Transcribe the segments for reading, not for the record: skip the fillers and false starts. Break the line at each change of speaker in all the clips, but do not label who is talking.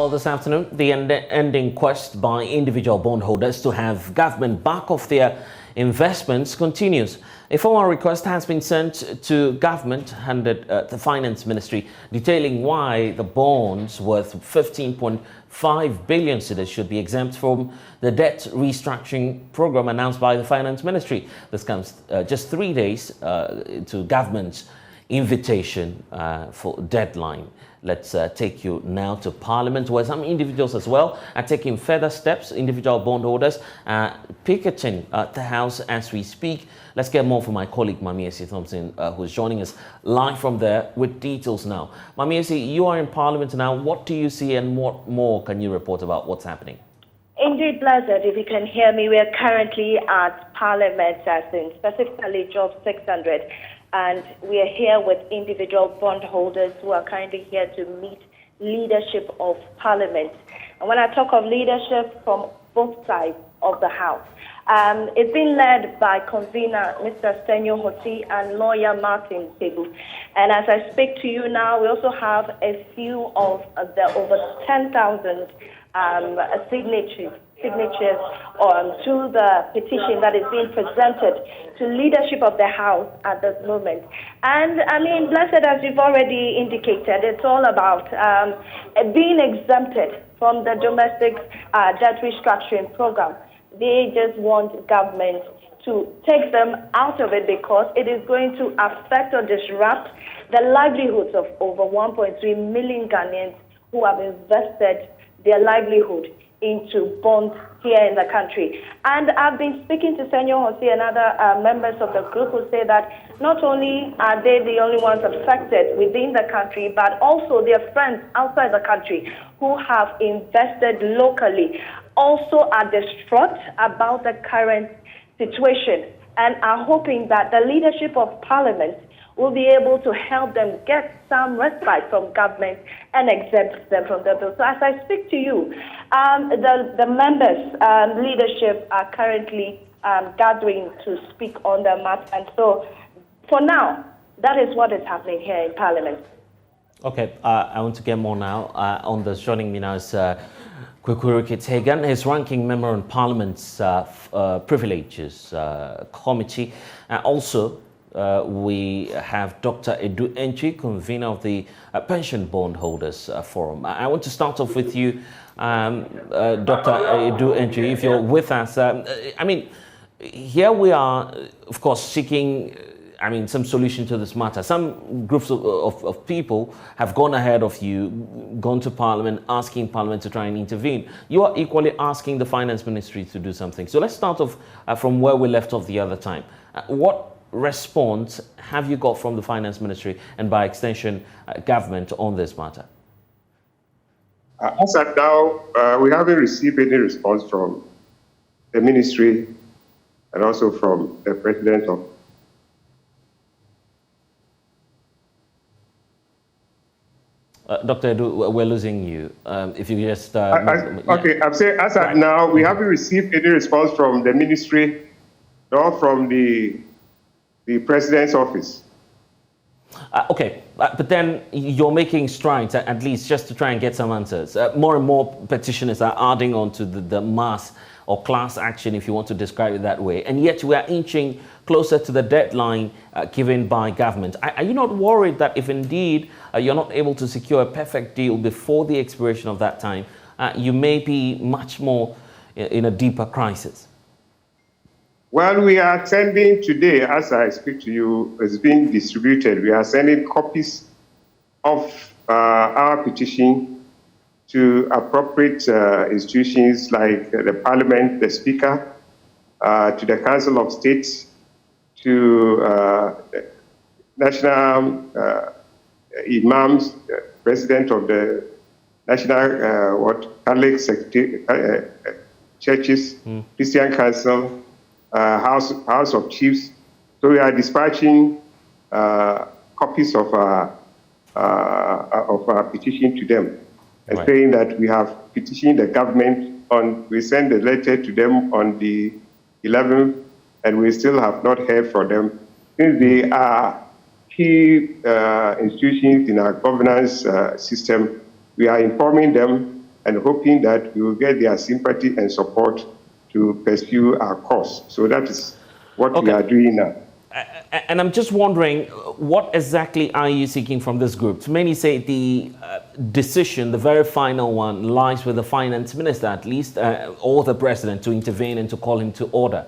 Well, this afternoon, the ending quest by individual bondholders to have government back off their investments continues. A formal request has been sent to government handed the Finance Ministry detailing why the bonds worth 15.5 billion cedis should be exempt from the debt restructuring program announced by the Finance Ministry. This comes just 3 days to government's invitation for deadline. Let's take you now to Parliament, where some individuals as well are taking further steps. Individual bondholders picketing the House as we speak. Let's get more from my colleague Mamiesi Thompson, who's joining us live from there with details now. Mamiesi, you are in Parliament now. What do you see and what more can you report about what's happening?
Indeed, Blessed, if you can hear me, we are currently at Parliament, as in specifically Job 600. And we are here with individual bondholders who are kindly here to meet leadership of Parliament. And when I talk of leadership from both sides of the House, it's been led by convener Mr. Senyo Hoti and lawyer Martin Tebu. And as I speak to you now, we also have a few of the over 10,000 signatures to the petition that is being presented to leadership of the House at this moment. And I mean, Blessed, as you've already indicated, it's all about being exempted from the domestic debt restructuring program. They just want government to take them out of it because it is going to affect or disrupt the livelihoods of over 1.3 million Ghanaians who have invested their livelihood into bonds here in the country. And I've been speaking to Senyo Jose and other members of the group who say that not only are they the only ones affected within the country, but also their friends outside the country who have invested locally also are distraught about the current situation and are hoping that the leadership of Parliament will be able to help them get some respite from government and exempt them from the bill. So as I speak to you, the members' leadership are currently gathering to speak on the matter. And so for now, that is what is happening here in Parliament.
Okay, I want to get more now on this. Joining me now is Kwekuru Kitegan, his ranking member on Parliament's Privileges Committee. Also, we have Dr. Edu Entry, convener of the Pension Bondholders Forum. I want to start off with you, Dr. Edu Entry, if you're with us. I mean, here we are, of course, seeking some solution to this matter. Some groups of people have gone ahead of you, gone to Parliament, asking Parliament to try and intervene. You are equally asking the Finance Ministry to do something. So let's start off from where we left off the other time. What response have you got from the Finance Ministry and by extension government on this matter?
As of now, we haven't received any response from the ministry and also from the President of
Dr. Edu, we're losing you. If you just...
okay, I'm saying as of now, we haven't received any response from the ministry nor from the President's office.
Okay, but then you're making strides, at least just to try and get some answers. More and more petitioners are adding on to the mass or class action, if you want to describe it that way. And yet we are inching closer to the deadline given by government. Are you not worried that if indeed you're not able to secure a perfect deal before the expiration of that time, you may be much more in a deeper crisis?
Well, we are sending today, as I speak to you, it's being distributed. We are sending copies of our petition to appropriate institutions like the Parliament, the Speaker, to the Council of States, to the National Imams, President of the National Catholic Churches, Christian Council, House of Chiefs. So we are dispatching copies of our petition to them, and saying that we have petitioned the government we sent a letter to them on the 11th, and we still have not heard from them. Since they are key institutions in our governance system, we are informing them and hoping that we will get their sympathy and support to pursue our cause. So that is what we are doing now.
And I'm just wondering, what exactly are you seeking from this group? Many say the decision, the very final one, lies with the finance minister, at least, or the president, to intervene and to call him to order.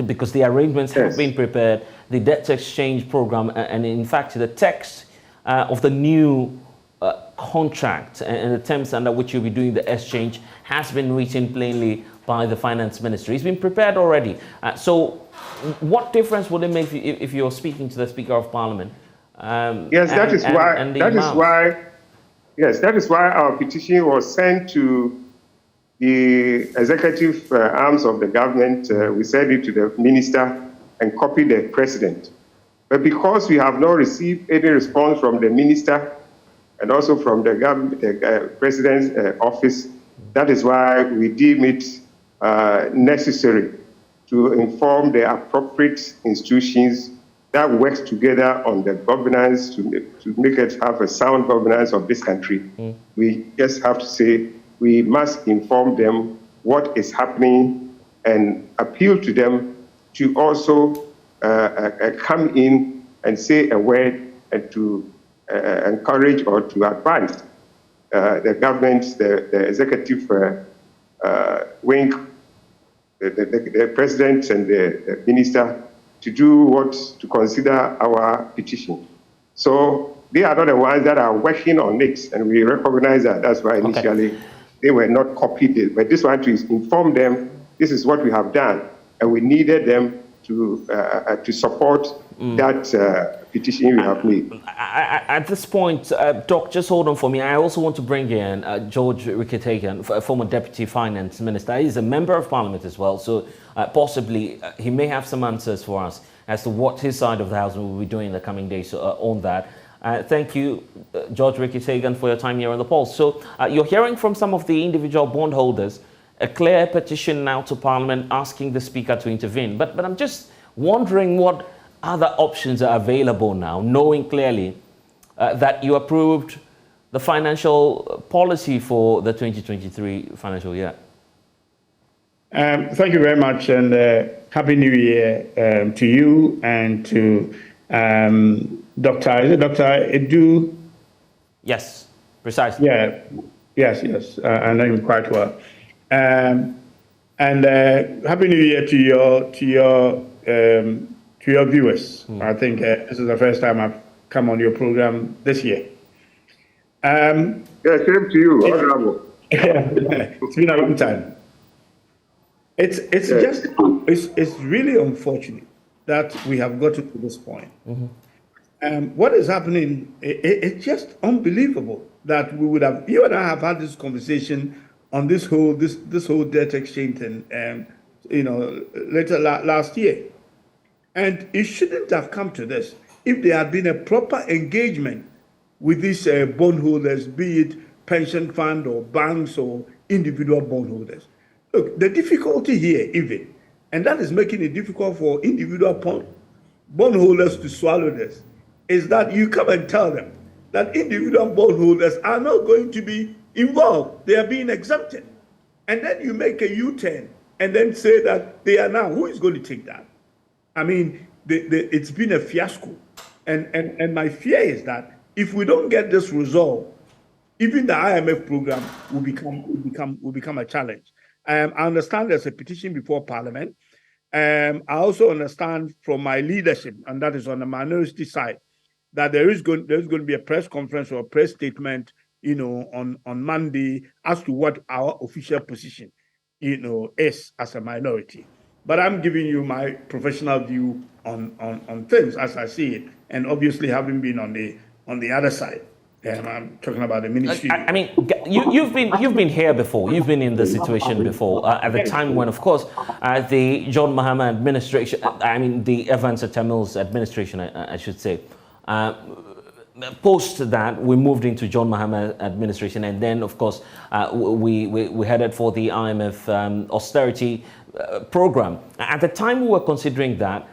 Because the arrangements have been prepared, the debt exchange program, and in fact, the text of the new contract and the terms under which you'll be doing the exchange has been written plainly by the finance ministry. It's been prepared already. So what difference would it make if you're speaking to the Speaker of Parliament?
Yes, that is why our petition was sent to the executive arms of the government. We sent it to the minister and copied the president. But because we have not received any response from the minister and also from the president's office, that is why we deem it necessary to inform the appropriate institutions that works together on the governance to make it have a sound governance of this country. We just have to say we must inform them what is happening and appeal to them to also come in and say a word and to encourage or to advise the government, the executive wing, the president and the minister to consider our petition. So they are not the ones that are working on it, and we recognize that. That's why initially they were not copied. But this one to inform them, this is what we have done, and we needed them to support that petition we have made.
At this point, Doc, just hold on for me. I also want to bring in George Rikitagan, former Deputy Finance Minister. He's a Member of Parliament as well, so possibly he may have some answers for us as to what his side of the House will be doing in the coming days on that. Thank you, George Rikitagan, for your time here on The Pulse. So you're hearing from some of the individual bondholders a clear petition now to Parliament asking the Speaker to intervene. But I'm just wondering what other options are available now, knowing clearly that you approved the financial policy for the 2023 financial year.
Thank you very much, and Happy New Year to you and to Dr. Edu.
Yes, precisely.
Yeah, yes, I know him quite well. And Happy New Year to your viewers. I think this is the first time I've come on your program this year.
Same to you, Honorable.
It's been a long time. It's really unfortunate that we have gotten to this point. What is happening? It's just unbelievable that we would have. You and I have had this conversation on this whole debt exchange and later last year. And it shouldn't have come to this if there had been a proper engagement with these bondholders, be it pension fund or banks or individual bondholders. Look, the difficulty here, even, and that is making it difficult for individual bondholders to swallow this, is that you come and tell them that individual bondholders are not going to be involved. They are being exempted. And then you make a U-turn and then say that they are now. Who is going to take that? I mean, it's been a fiasco. And my fear is that if we don't get this resolved, even the IMF program will become a challenge. I understand there's a petition before Parliament. I also understand from my leadership, and that is on the minority side, that there's going to be a press conference or a press statement, on Monday as to what our official position, is as a minority. But I'm giving you my professional view on things as I see it, and obviously having been on the other side. I'm talking about the ministry.
I mean, you've been here before. You've been in this situation before. At the time when, of course, the John Mahama administration, the Evans Tamil's administration, I should say, post that we moved into John Mahama administration, and then, of course, we headed for the IMF austerity program. At the time we were considering that,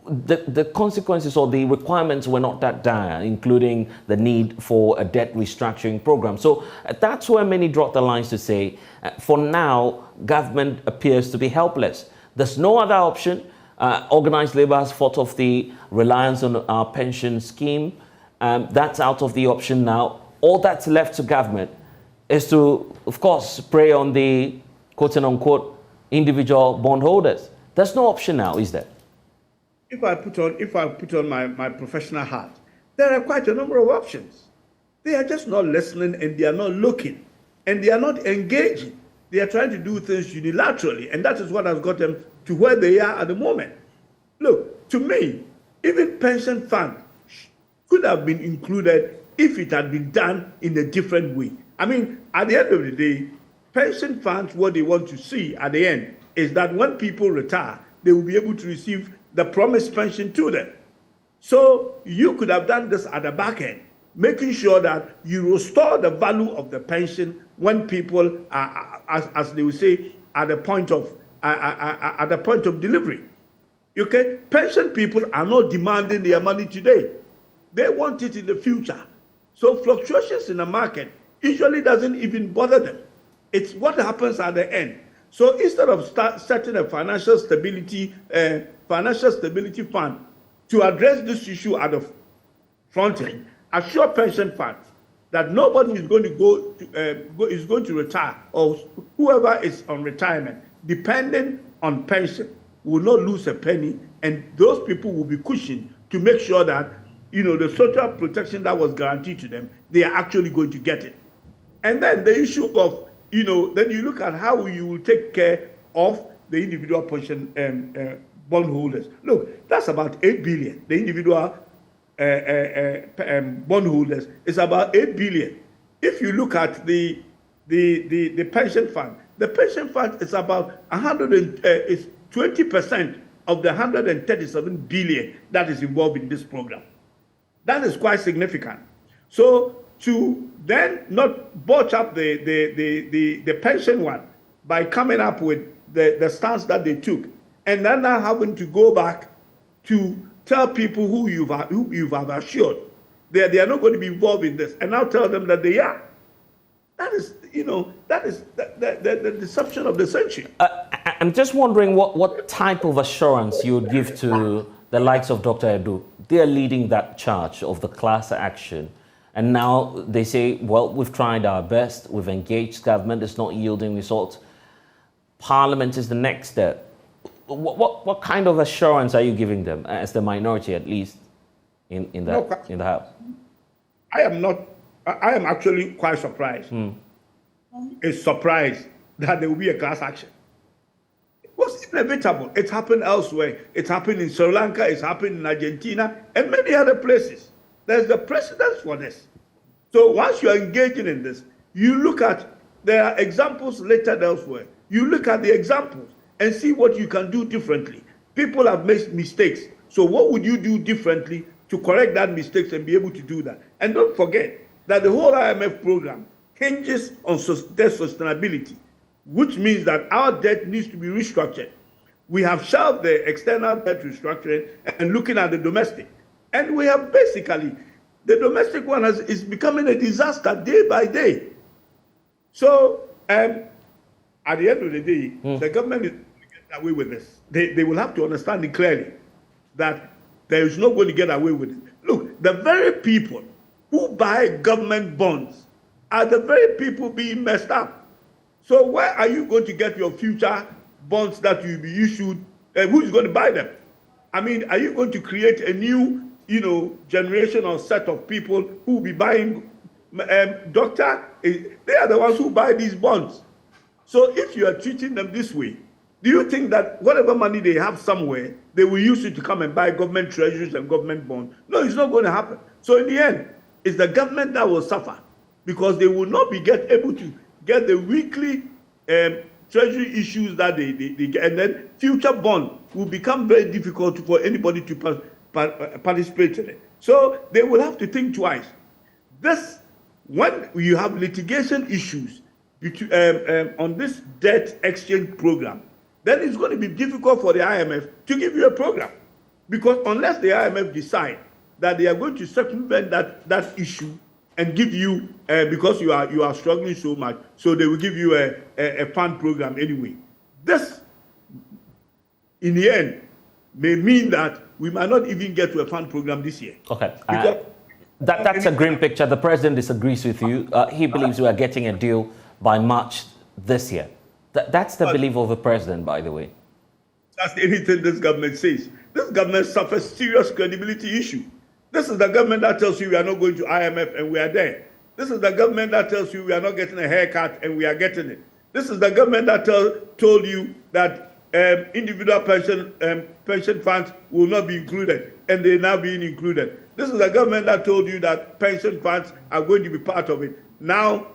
the consequences or the requirements were not that dire, including the need for a debt restructuring program. So that's where many draw the lines to say, for now, government appears to be helpless. There's no other option. Organized labor has fought off the reliance on our pension scheme. That's out of the option now. All that's left to government is to, of course, prey on the quote-unquote individual bondholders. There's no option now, is there?
If I put on my professional hat, there are quite a number of options. They are just not listening, and they are not looking, and they are not engaging. They are trying to do things unilaterally, and that is what has got them to where they are at the moment. Look, to me, even pension fund could have been included if it had been done in a different way. I mean, at the end of the day, pension funds, what they want to see at the end is that when people retire, they will be able to receive the promised pension to them. So you could have done this at the back end, making sure that you restore the value of the pension when people are, as they will say, at the point of delivery. Okay, pension people are not demanding their money today; they want it in the future. So fluctuations in the market usually doesn't even bother them. It's what happens at the end. So instead of setting a financial stability fund to address this issue at the front end, assure pension funds that nobody is going to retire, or whoever is on retirement, depending on pension, will not lose a penny, and those people will be cushioned to make sure that the social protection that was guaranteed to them, they are actually going to get it. And then the issue of then you look at how you will take care of the individual pension bondholders. Look, that's about 8 billion. The individual bondholders is about 8 billion. If you look at the pension fund, the pension fund is about 20% of the 137 billion that is involved in this program. That is quite significant. So to then not botch up the pension one by coming up with the stance that they took, and then now having to go back to tell people who you have assured they are not going to be involved in this, and now tell them that they are. That is the deception of the century.
I'm just wondering what type of assurance you would give to the likes of Dr. Edu. They are leading that charge of the class action. And now they say, well, we've tried our best, we've engaged government, it's not yielding results. Parliament is the next step. What kind of assurance are you giving them, as the minority at least, in the House?
I am actually quite surprised. It's surprised that there will be a class action. It was inevitable. It happened elsewhere. It happened in Sri Lanka, it's happened in Argentina, and many other places. There's the precedence for this. So once you are engaging in this, you look at, there are examples later elsewhere. You look at the examples and see what you can do differently. People have made mistakes. So what would you do differently to correct that mistakes and be able to do that? And don't forget that the whole IMF program hinges on debt sustainability, which means that our debt needs to be restructured. We have shelved the external debt restructuring and looking at the domestic. And we have basically, the domestic one is becoming a disaster day by day. So at the end of the day, the government is going to get away with this. They will have to understand it clearly that there is no going to get away with it. Look, the very people who buy government bonds are the very people being messed up. So where are you going to get your future bonds that will be issued? Who's going to buy them? I mean, are you going to create a new generation or set of people who will be buying doctor? They are the ones who buy these bonds. So if you are treating them this way, do you think that whatever money they have somewhere, they will use it to come and buy government treasuries and government bonds? No, it's not going to happen. So in the end, it's the government that will suffer, because they will not be able to get the weekly treasury issues that they get, and then future bond will become very difficult for anybody to participate in it. So they will have to think twice. This, when you have litigation issues on this debt exchange program, then it's going to be difficult for the IMF to give you a program. Because unless the IMF decide that they are going to circumvent that issue and give you, because you are struggling so much, so they will give you a fund program anyway. This, in the end, may mean that we might not even get to a fund program this year.
Okay. That's a grim picture. The president disagrees with you. He believes we are getting a deal by March this year. That's the belief of the president, by the way.
That's anything this government says. This government suffers serious credibility issue. This is the government that tells you we are not going to IMF and we are there. This is the government that tells you we are not getting a haircut and we are getting it. This is the government that told you that individual pension funds will not be included, and they're now being included. This is the government that told you that pension funds are going to be part of it. Now,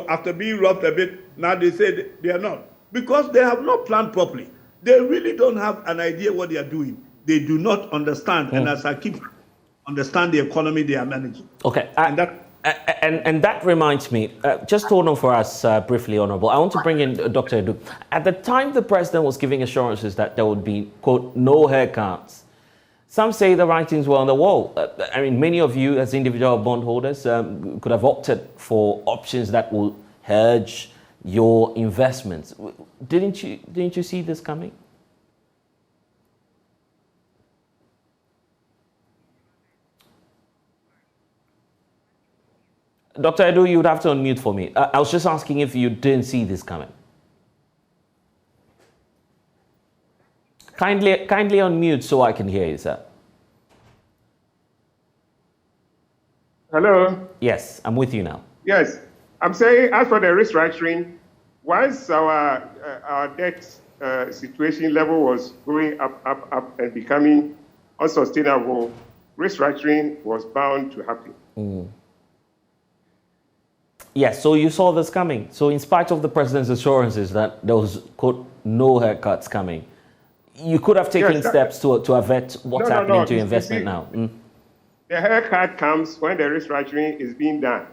after being robbed a bit, now they say they are not. Because they have not planned properly. They really don't have an idea what they are doing. They do not understand, and as I keep understand the economy they are managing.
Okay, and that reminds me, just hold on for us briefly, Honourable. I want to bring in Dr. Edu. At the time the president was giving assurances that there would be, quote, no haircuts, some say the writings were on the wall. I mean, many of you as individual bondholders could have opted for options that will hedge your investments. Didn't you see this coming? Dr. Edu, you would have to unmute for me. I was just asking if you didn't see this coming. Kindly unmute so I can hear you, sir.
Hello?
Yes, I'm with you now.
Yes. I'm saying, as for the restructuring, once our debt situation level was going up and becoming unsustainable, restructuring was bound to happen.
Yes, so you saw this coming. So in spite of the president's assurances that there was, quote, no haircuts coming, you could have taken steps to avert what's happening to your investment now.
The haircut comes when the restructuring is being done.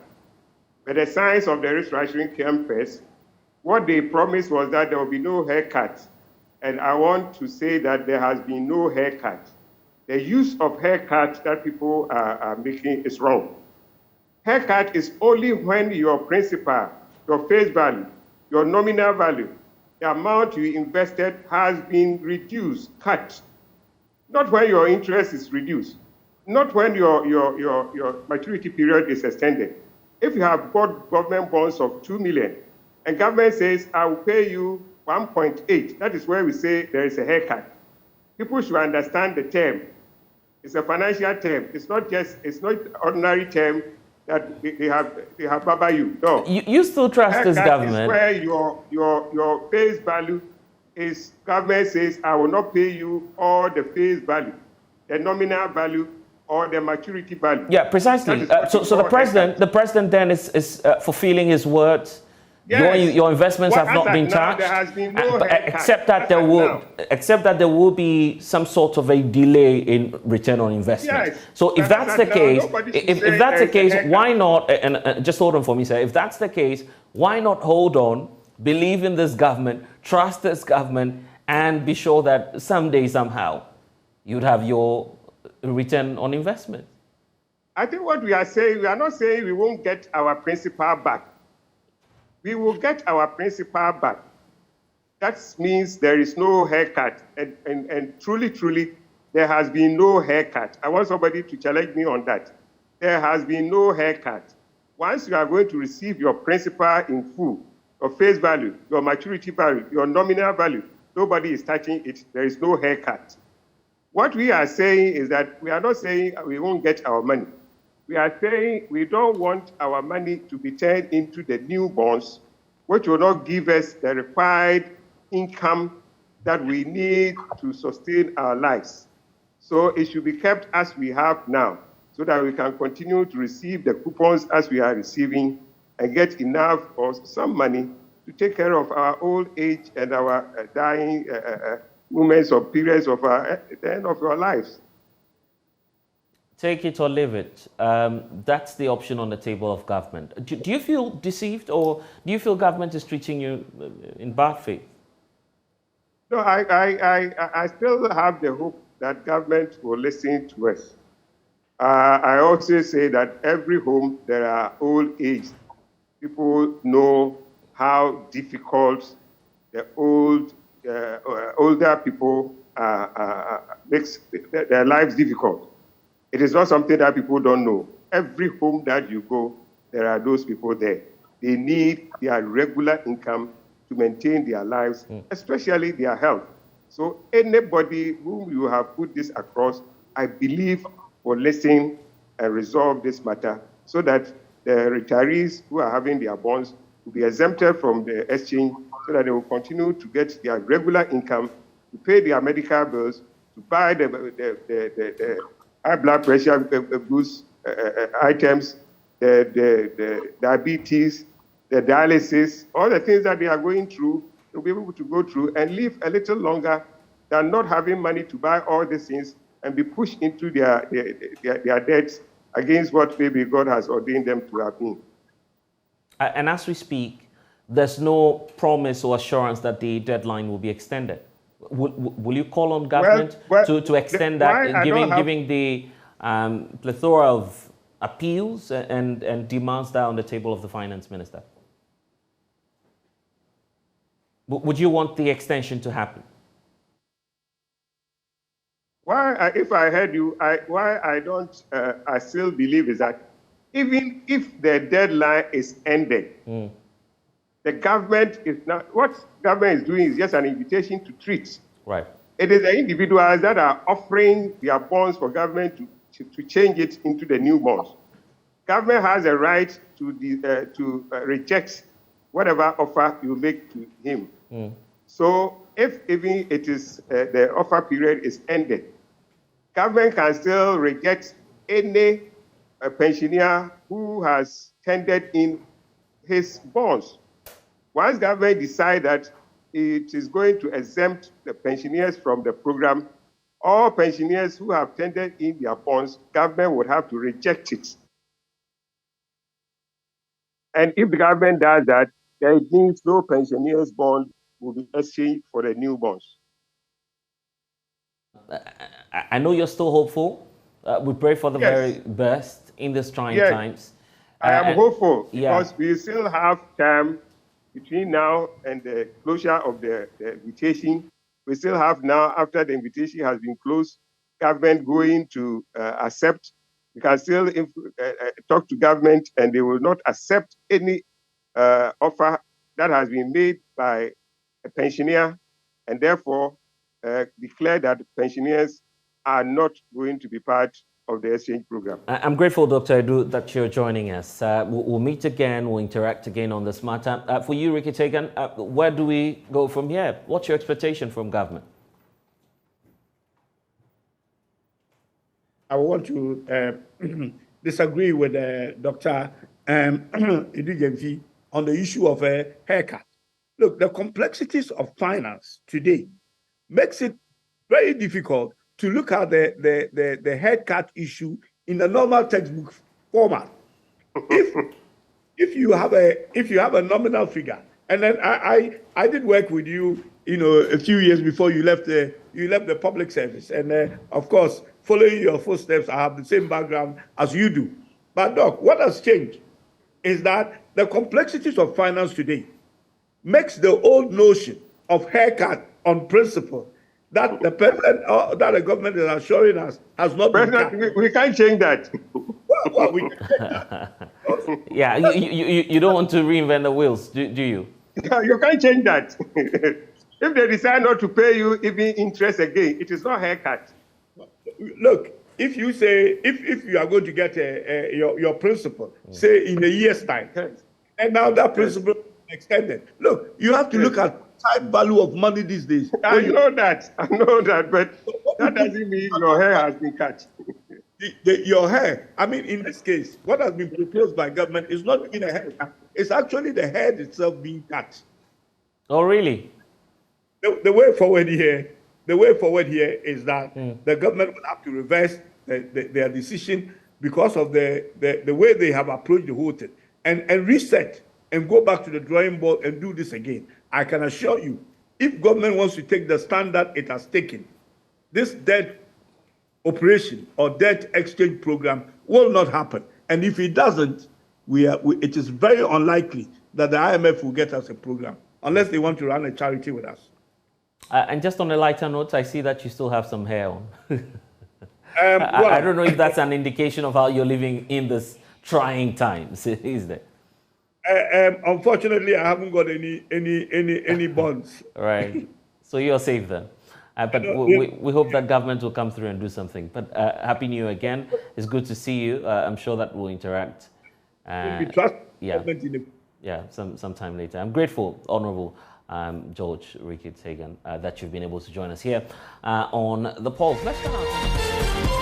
But the signs of the restructuring came first. What they promised was that there will be no haircut. And I want to say that there has been no haircut. The use of haircut that people are making is wrong. Haircut is only when your principal, your face value, your nominal value, the amount you invested has been reduced, cut. Not when your interest is reduced. Not when your maturity period is extended. If you have bought government bonds of 2 million, and government says, I will pay you 1.8, that is where we say there is a haircut. People should understand the term. It's a financial term. It's not ordinary term that they have baba you. No.
You still trust this government?
Is where your face value is, government says, I will not pay you all the face value, the nominal value, or the maturity value.
Yeah, precisely. So the president then is fulfilling his words. Yes. Your investments have not been touched,
there has been no
except that there will be some sort of a delay in return on investment. Yes. So if that's the case, if that's the case, why not? And just hold on for me, sir. If that's the case, why not hold on, believe in this government, trust this government, and be sure that someday, somehow, you'd have your return on investment?
I think what we are saying, we are not saying we won't get our principal back. We will get our principal back. That means there is no haircut. And truly, there has been no haircut. I want somebody to challenge me on that. There has been no haircut. Once you are going to receive your principal in full, your face value, your maturity value, your nominal value, nobody is touching it. There is no haircut. What we are saying is that we are not saying we won't get our money. We are saying we don't want our money to be turned into the new bonds, which will not give us the required income that we need to sustain our lives. So it should be kept as we have now, so that we can continue to receive the coupons as we are receiving and get enough or some money to take care of our old age and our dying moments or periods of the end of our lives.
Take it or leave it. That's the option on the table of government. Do you feel deceived, or do you feel government is treating you in bad faith?
No, I still have the hope that government will listen to us. I also say that every home there are old age. People know how difficult the older people makes their lives difficult. It is not something that people don't know. Every home that you go, there are those people there. They need their regular income to maintain their lives, especially their health. So anybody whom you have put this across, I believe will listen and resolve this matter so that the retirees who are having their bonds will be exempted from the exchange so that they will continue to get their regular income to pay their medical bills, to buy the high blood pressure goods, items, the diabetes, the dialysis, all the things that they are going through, they'll be able to go through and live a little longer than not having money to buy all these things and be pushed into their debts against what maybe God has ordained them to have been.
And as we speak, there's no promise or assurance that the deadline will be extended. Will you call on government to extend that, giving the plethora of appeals and demands that are on the table of the finance minister? Would you want the extension to happen?
If I heard you, I still believe is that even if the deadline is ended, the government is not, what government is doing is just an invitation to treat.
Right.
It is the individuals that are offering their bonds for government to change it into the new bonds. Government has a right to reject whatever offer you make to him. So if even it is the offer period is ended, government can still reject any pensioner who has tendered in his bonds. Once government decides that it is going to exempt the pensioners from the program, all pensioners who have tendered in their bonds, government would have to reject it. And if the government does that, then it means no pensioners' bond will be exchanged for the new bonds.
I know you're still hopeful. We pray for the very best in these trying times.
I am hopeful because we still have time between now and the closure of the invitation. We still have now, after the invitation has been closed, government going to accept. We can still talk to government and they will not accept any offer that has been made by a pensioner and therefore declare that pensioners are not going to be part of the exchange program.
I'm grateful, Dr. Edu, that you're joining us. We'll meet again, we'll interact again on this matter. For you, Ricky Tegan, where do we go from here? What's your expectation from government?
I want to disagree with Dr. Edu Jemfi on the issue of a haircut. Look, the complexities of finance today makes it very difficult to look at the haircut issue in the normal textbook format. If you have a nominal figure, and then I did work with you, a few years before you left the public service, and of course, following your footsteps, I have the same background as you do. But Doc, what has changed is that the complexities of finance today makes the old notion of haircut on principle that the president or that the government is assuring us has not been cut.
We can't change that.
Well, we can change that.
Yeah, you don't want to reinvent the wheels, do you?
You can't change that. If they decide not to pay you even interest again, it is not haircut.
Look, if you say if you are going to get your principal, say in a year's time, and now that principal extended. Look, you have to look at time value of money these days.
I know that, but that doesn't mean your hair has been cut.
Your hair, I mean, in this case, what has been proposed by government is not even a haircut. It's actually the head itself being cut.
Oh, really?
The way forward here is that the government will have to reverse their decision because of the way they have approached the whole thing and reset and go back to the drawing board and do this again. I can assure you, if government wants to take the standard it has taken, this debt operation or debt exchange program will not happen. And if it doesn't, it is very unlikely that the IMF will get us a program unless they want to run a charity with us.
And just on a lighter note, I see that you still have some hair on.
Well,
I don't know if that's an indication of how you're living in this trying times, is there?
Unfortunately, I haven't got any bonds.
Right. So you're safe then. But we hope that government will come through and do something. But Happy New Year again. It's good to see you. I'm sure that we'll interact.
We trust
yeah.
government in
Sometime later. I'm grateful, Honorable George Ricketts Hagan, that you've been able to join us here on The Pulse. Let's turn out.